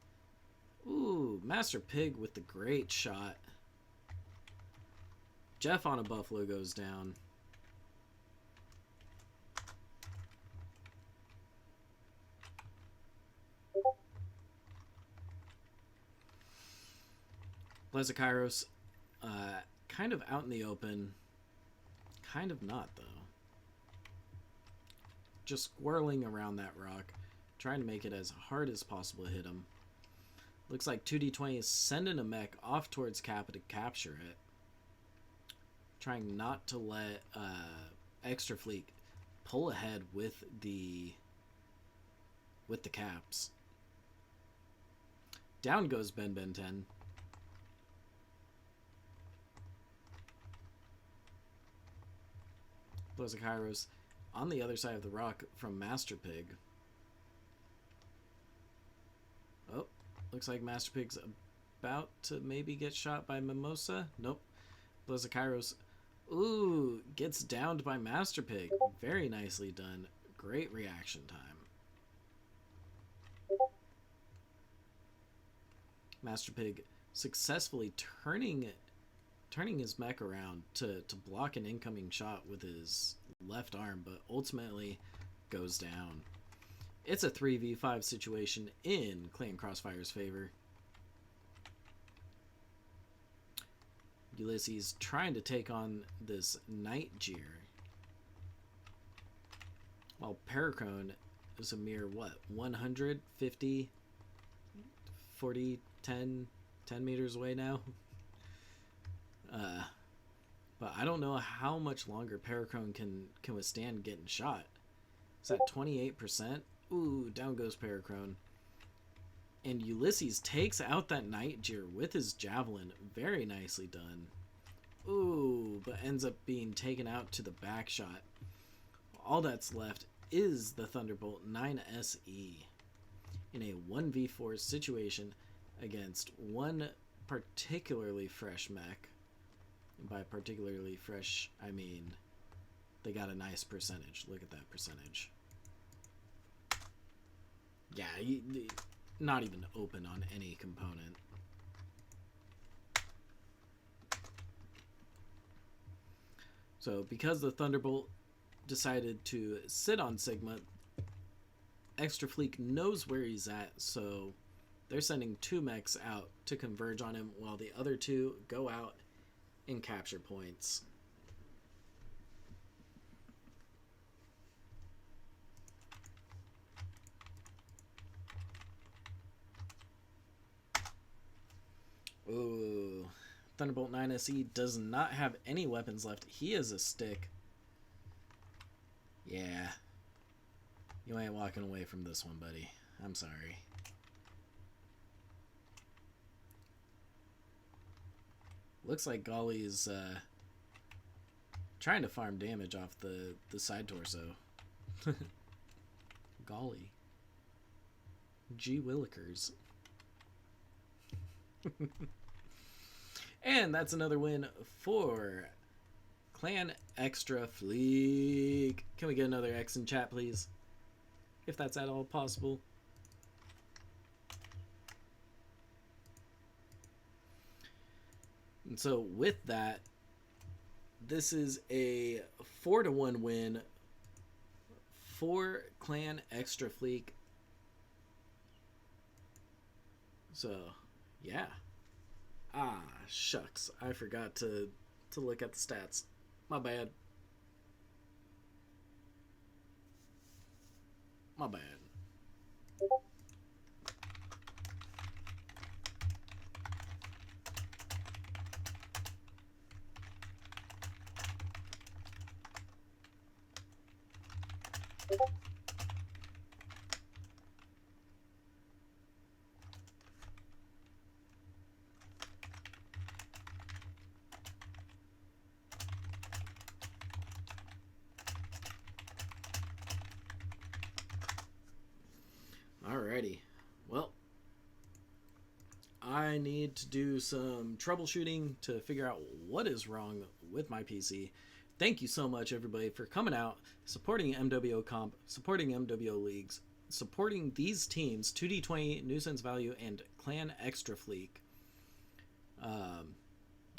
Ooh, Master Pig with the great shot. Jeff on a Buffalo goes down. Blazakairos, kind of out in the open. Kind of not, though. Just squirreling around that rock, trying to make it as hard as possible to hit him. Looks like 2D20 is sending a mech off towards Kappa to capture it. Trying not to let Xtra Fleek pull ahead with the caps. Down goes Ben 10. Blazakairos on the other side of the rock from Master Pig. Oh, looks like Master Pig's about to maybe get shot by Mimosa. Nope. Blazakairos, ooh, gets downed by Master Pig. Very nicely done. Great reaction time. Master Pig successfully turning his mech around to block an incoming shot with his left arm, but ultimately goes down. It's a 3v5 situation in Clan Crossfire's favor. Ulysses trying to take on this Night Jeer, while Paracrone is a mere, what, 150, 40, 10 meters away now? But I don't know how much longer Paracrone can withstand getting shot. Is that 28%? Ooh, down goes Paracrone. And Ulysses takes out that Night Jeer with his javelin. Very nicely done. Ooh, but ends up being taken out to the back shot. All that's left is the Thunderbolt 9SE in a 1v4 situation against one particularly fresh mech. And by particularly fresh, I mean they got a nice percentage. Look at that percentage. Yeah, not even open on any component. So because the Thunderbolt decided to sit on Sigma, Xtra Fleek knows where he's at, so they're sending 2 mechs out to converge on him while the other 2 go out and capture points. Ooh, Thunderbolt 9SE does not have any weapons left. He is a stick. Yeah. You ain't walking away from this one, buddy. I'm sorry. Looks like Golly's trying to farm damage off the side torso. Golly. Gee Willikers. And that's another win for Clan Xtra Fleek. Can we get another X in chat, please? If that's at all possible. And so with that, this is a 4-1 win for Clan Xtra Fleek. So, yeah. Ah, shucks. I forgot to look at the stats. My bad. My bad. Alrighty. Well, I need to do some troubleshooting to figure out what is wrong with my PC. thank you so much, everybody, for coming out, supporting MWO Comp, supporting MWO Leagues, supporting these teams, 2D20, Nuisance Value, and Clan Xtra Fleek.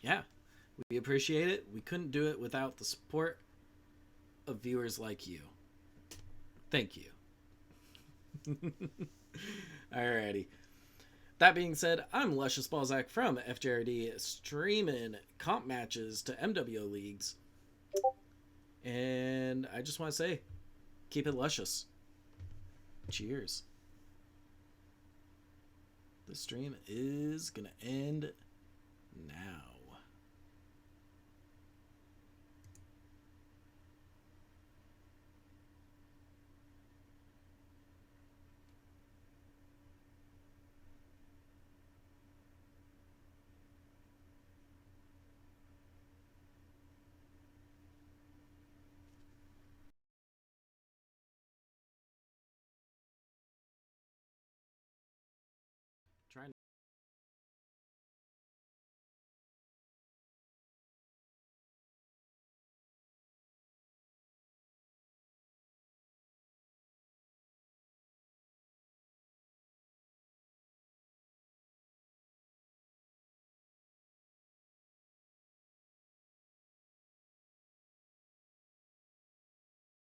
Yeah, we appreciate it. We couldn't do it without the support of viewers like you. Thank you. Alrighty. That being said, I'm Luscious Balzac from FJRD, streaming comp matches to MWO Leagues. And I just want to say, keep it luscious. Cheers. The stream is going to end